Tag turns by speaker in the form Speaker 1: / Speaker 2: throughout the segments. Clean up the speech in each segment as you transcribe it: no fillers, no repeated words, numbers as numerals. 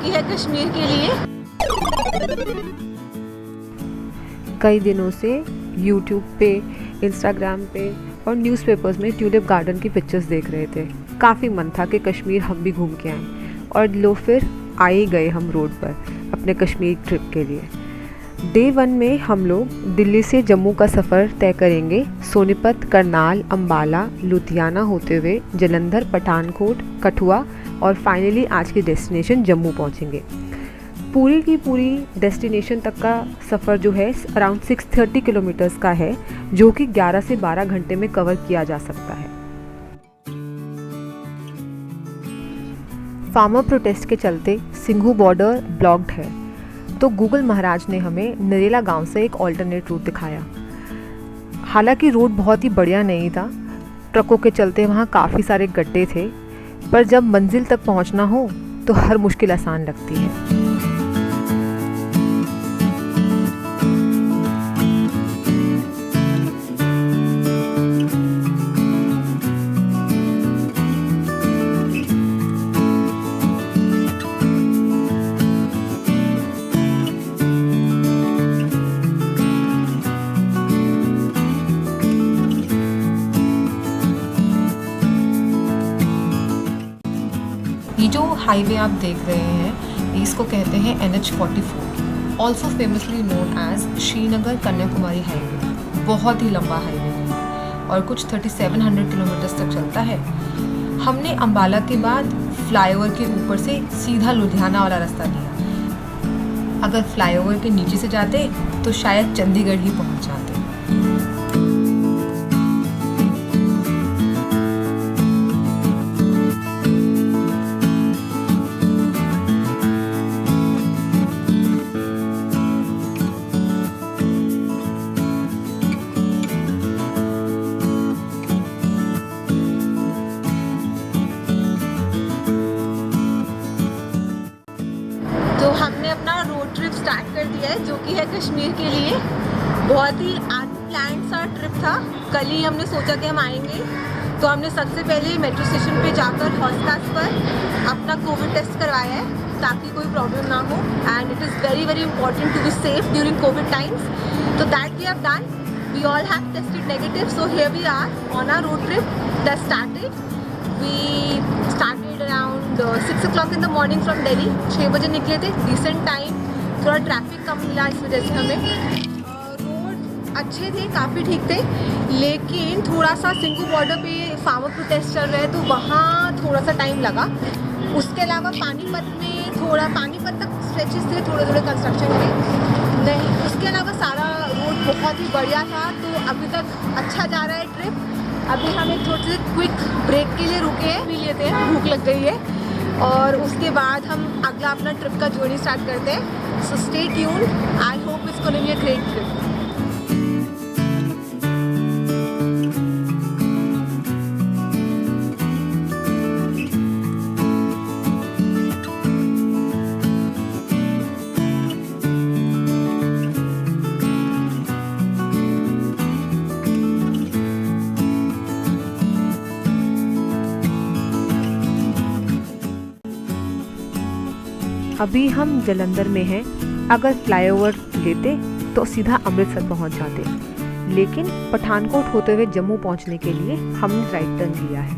Speaker 1: कि है कश्मीर के लिए।
Speaker 2: कई दिनों से YouTube पे, Instagram पे और न्यूज़पेपर्स में ट्यूलिप गार्डन की पिक्चर्स देख रहे थे। काफ़ी मन था कि कश्मीर हम भी घूम के आएँ और लो फिर आ ही गए हम रोड पर अपने कश्मीर ट्रिप के लिए। डे 1 में हम लोग दिल्ली से जम्मू का सफ़र तय करेंगे। सोनीपत, करनाल, अम्बाला, लुधियाना होते हुए जालंधर, पठानकोट, कठुआ और फाइनली आज की डेस्टिनेशन जम्मू पहुंचेंगे। पूरी की पूरी डेस्टिनेशन तक का सफ़र जो है अराउंड 630 किलोमीटर्स का है, जो कि 11 से 12 घंटे में कवर किया जा सकता है। फार्मर प्रोटेस्ट के चलते सिंघू बॉर्डर ब्लॉक्ड है, तो गूगल महाराज ने हमें नरेला गांव से एक ऑल्टरनेट रूट दिखाया। हालांकि रोड बहुत ही बढ़िया नहीं था, ट्रकों के चलते वहाँ काफ़ी सारे गड्ढे थे, पर जब मंजिल तक पहुँचना हो तो हर मुश्किल आसान लगती है।
Speaker 3: ये जो हाईवे आप देख रहे हैं इसको कहते हैं NH44, also famously known as Srinagar Kanyakumari highway. बहुत ही लंबा हाईवे है और कुछ 3700 किलोमीटर्स तक चलता है। हमने अम्बाला के बाद फ्लाईओवर के ऊपर से सीधा लुधियाना वाला रास्ता लिया। अगर फ्लाईओवर के नीचे से जाते तो शायद चंडीगढ़ ही पहुंच जाते।
Speaker 1: तो हमने अपना रोड ट्रिप स्टार्ट कर दिया है, जो कि है कश्मीर के लिए। बहुत ही अनप्लान्ड सा ट्रिप था। कल ही हमने सोचा कि हम आएंगे, तो हमने सबसे पहले मेट्रो स्टेशन पे जाकर हॉस्कास पर अपना कोविड टेस्ट करवाया है ताकि कोई प्रॉब्लम ना हो। And it is very very important to be safe during covid times. तो that we have done. We all have tested negative, so here we are on our road trip that started. We started around 6 o'clock in the morning from Delhi। 6 बजे निकले थे। Decent time, थोड़ा traffic कम मिला इस वजह से हमें। Road अच्छे थे, काफ़ी ठीक थे, लेकिन थोड़ा सा सिंघू बॉर्डर पे फार्मर प्रोटेस्ट चल रहे हैं तो वहाँ थोड़ा सा टाइम लगा। उसके अलावा पानीपत में थोड़ा, पानीपत तक स्ट्रेचेस थे थोड़े थोड़े कंस्ट्रक्शन के। नहीं, उसके अलावा सारा रोड बहुत ही बढ़िया था। तो अभी तक अच्छा जा रहा है ट्रिप। अभी हम एक थोड़े से क्विक ब्रेक के लिए रुके हैं, पी लेते हैं, भूख लग गई है, और उसके बाद हम अगला अपना ट्रिप का जर्नी स्टार्ट करते हैं। So stay tuned, I hope it's gonna be a great trip.
Speaker 2: अभी हम जालंधर में हैं। अगर फ्लाईओवर लेते तो सीधा अमृतसर पहुंच जाते, लेकिन पठानकोट होते हुए जम्मू पहुंचने के लिए हमने राइट टर्न लिया है।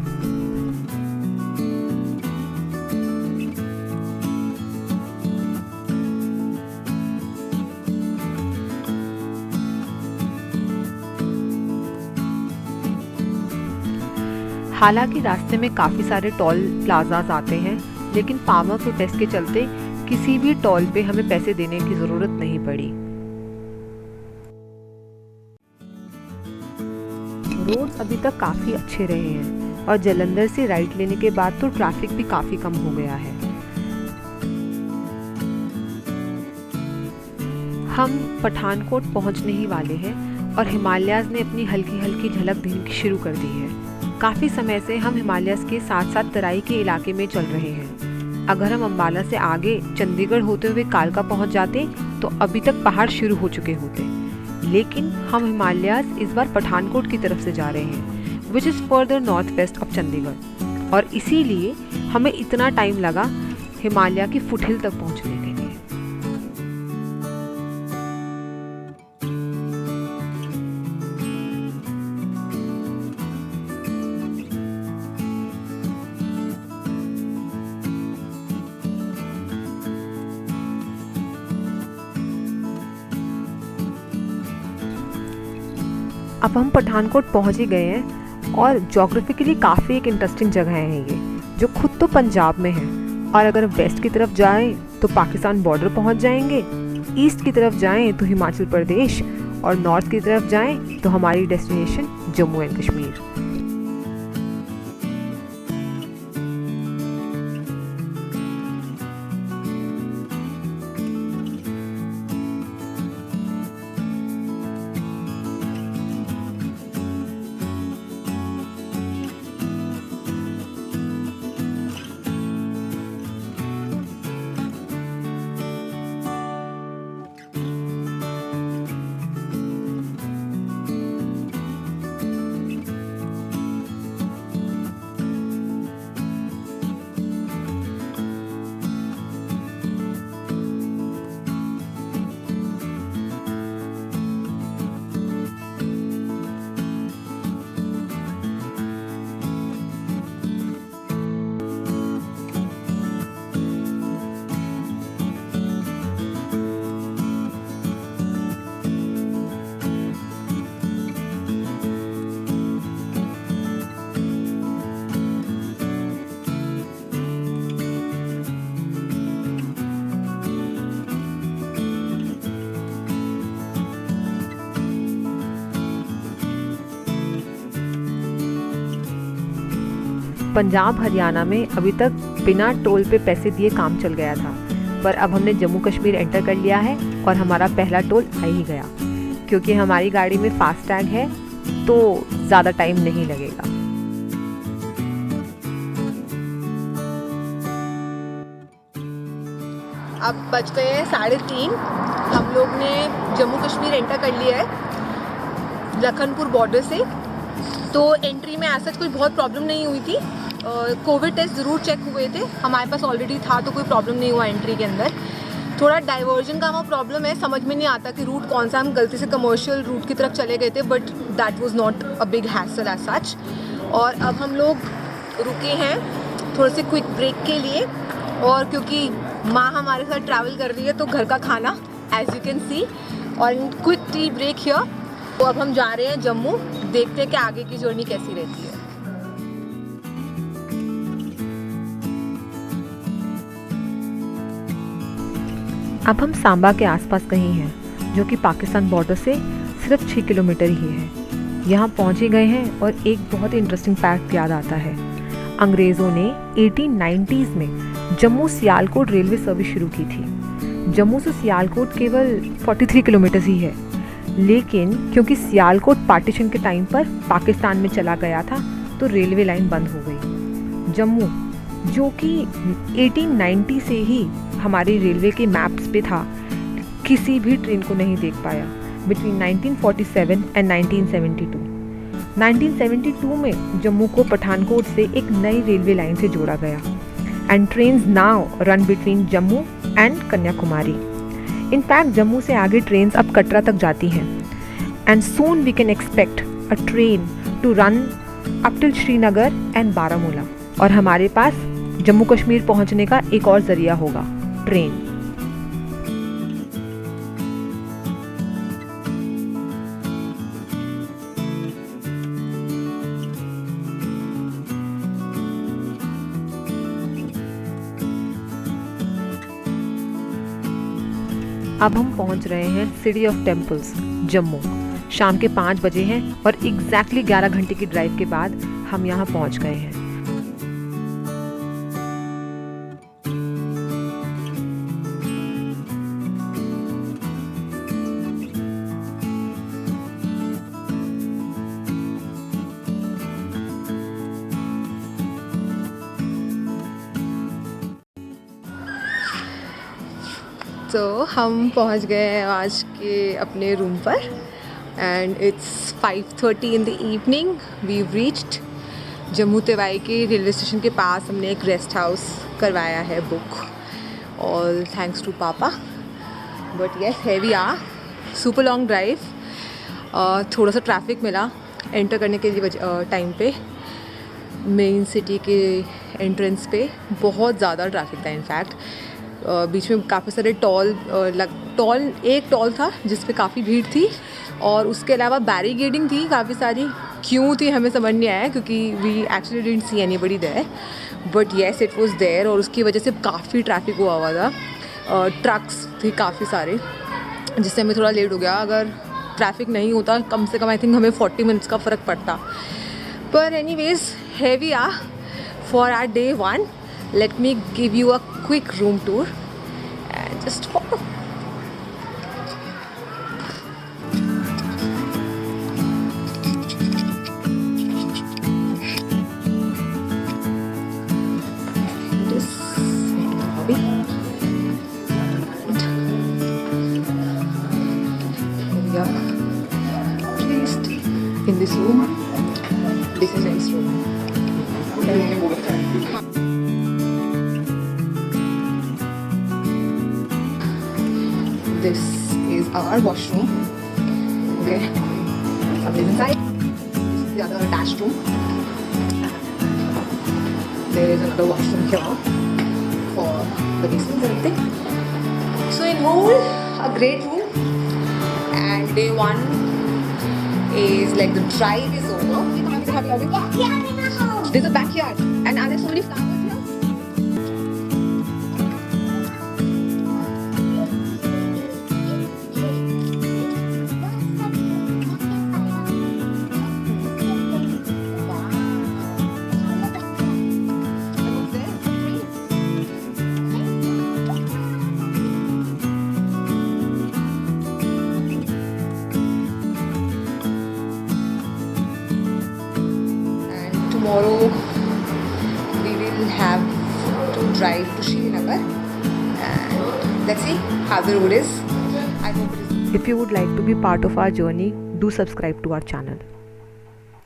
Speaker 2: हालांकि रास्ते में काफ़ी सारे टोल प्लाजाज आते हैं, लेकिन फार्मर प्रोटेस्ट के चलते किसी भी टोल पे हमें पैसे देने की ज़रूरत नहीं पड़ी। रोड्स अभी तक काफ़ी अच्छे रहे हैं और जालंधर से राइट लेने के बाद तो ट्रैफिक भी काफ़ी कम हो गया है। हम पठानकोट पहुंचने ही वाले हैं और हिमालयाज़ ने अपनी हल्की हल्की झलक देनी शुरू कर दी है। काफ़ी समय से हम हिमालयाज़ के साथ साथ तराई के इलाके में चल रहे हैं। अगर हम अम्बाला से आगे चंडीगढ़ होते हुए कालका पहुंच जाते तो अभी तक पहाड़ शुरू हो चुके होते, लेकिन हम हिमालयाज़ इस बार पठानकोट की तरफ से जा रहे हैं, which is further north west of Chandigarh, और इसीलिए हमें इतना टाइम लगा हिमालय की फुटहिल तक पहुंचने के लिए। अब हम पठानकोट पहुंच ही गए हैं और ज्योग्राफिकली काफ़ी एक इंटरेस्टिंग जगह है ये, जो खुद तो पंजाब में है, और अगर वेस्ट की तरफ जाएं तो पाकिस्तान बॉर्डर पहुंच जाएंगे, ईस्ट की तरफ जाएं तो हिमाचल प्रदेश, और नॉर्थ की तरफ जाएं तो हमारी डेस्टिनेशन जम्मू एंड कश्मीर। पंजाब हरियाणा में अभी तक बिना टोल पे पैसे दिए काम चल गया था, पर अब हमने जम्मू कश्मीर एंटर कर लिया है और हमारा पहला टोल आ ही गया, क्योंकि हमारी गाड़ी में फास्ट टैग है तो ज़्यादा टाइम नहीं लगेगा।
Speaker 1: अब बज गए हैं 3:30। हम लोग ने जम्मू कश्मीर एंटर कर लिया है लखनपुर बॉर्डर से। तो एंट्री में ऐसा कोई बहुत प्रॉब्लम नहीं हुई थी। कोविड टेस्ट ज़रूर चेक हुए थे, हमारे पास ऑलरेडी था, तो कोई प्रॉब्लम नहीं हुआ एंट्री के अंदर। थोड़ा डाइवर्जन का हमारा प्रॉब्लम है, समझ में नहीं आता कि रूट कौन सा, हम गलती से कमर्शियल रूट की तरफ चले गए थे, but that was not a big hassle as such. और अब हम लोग रुके हैं थोड़े से क्विक ब्रेक के लिए, और क्योंकि माँ हमारे साथ ट्रैवल कर रही है तो घर का खाना एज यू कैन सी, और क्विक टी ब्रेक हियर। तो अब हम जा रहे हैं जम्मू, देखते हैं कि आगे की जर्नी कैसी रहती है।
Speaker 2: अब हम सांबा के आसपास कहीं हैं, जो कि पाकिस्तान बॉर्डर से सिर्फ 6 किलोमीटर ही है। यहाँ पहुँच ही गए हैं और एक बहुत ही इंटरेस्टिंग फैक्ट याद आता है। अंग्रेज़ों ने 1890s में जम्मू सियालकोट रेलवे सर्विस शुरू की थी। जम्मू से सियालकोट केवल 43 किलोमीटर ही है, लेकिन क्योंकि सियालकोट पार्टीशन के टाइम पर पाकिस्तान में चला गया था तो रेलवे लाइन बंद हो गई। जम्मू, जो कि 1890 से ही हमारी रेलवे के मैप्स पे था, किसी भी ट्रेन को नहीं देख पाया बिटवीन 1947 एंड 1972। 1972 में जम्मू को पठानकोट से एक नई रेलवे लाइन से जोड़ा गया, and trains now run between Jammu and Kanyakumari. In fact Jammu से आगे ट्रेन्स अब कटरा तक जाती हैं, and soon we can expect a train to run up till Srinagar and Baramulla. और हमारे पास जम्मू कश्मीर पहुंचने का एक और ज़रिया होगा, ट्रेन। अब हम पहुंच रहे हैं सिटी ऑफ टेम्पल्स जम्मू। शाम के 5 बजे हैं और एग्जैक्टली 11 घंटे की ड्राइव के बाद हम यहाँ पहुंच गए हैं।
Speaker 1: तो हम पहुंच गए हैं आज के अपने रूम पर, and it's 5:30 in the evening. We reached Jammu Tawi के रेलवे स्टेशन के पास। हमने एक रेस्ट हाउस करवाया है book, all thanks to Papa. But yes, here we are. Super long drive. थोड़ा सा ट्रैफिक मिला एंटर करने के लिए टाइम पे, मेन सिटी के एंट्रेंस पे बहुत ज़्यादा ट्रैफिक था इनफैक्ट। बीच में काफ़ी सारे एक टॉल था जिस पे काफ़ी भीड़ थी, और उसके अलावा बैरिकेडिंग थी काफ़ी सारी। क्यों थी हमें समझ नहीं आया, क्योंकि we actually didn't see anybody there, but yes it was there, और उसकी वजह से काफ़ी ट्रैफिक हुआ था। ट्रक्स थे काफ़ी सारे, जिससे हमें थोड़ा लेट हो गया। अगर ट्रैफिक नहीं होता कम से कम आई थिंक हमें 40 मिनट्स का फ़र्क पड़ता। पर anyways here we are for our day 1. Let me give you a quick room tour and just follow. This lobby. We are placed in this room. This is a nice room. This is our washroom. Okay, from this inside. This is the other attached room. There is another washroom here for the basins and everything. So in whole, a great room. And day 1 is like the drive is over. There's a backyard, and are there so many flowers here? Tomorrow we will have to drive to Srinagar, and let's see how the road is. I hope it is.
Speaker 2: If you would like to be part of our journey, do subscribe to our channel.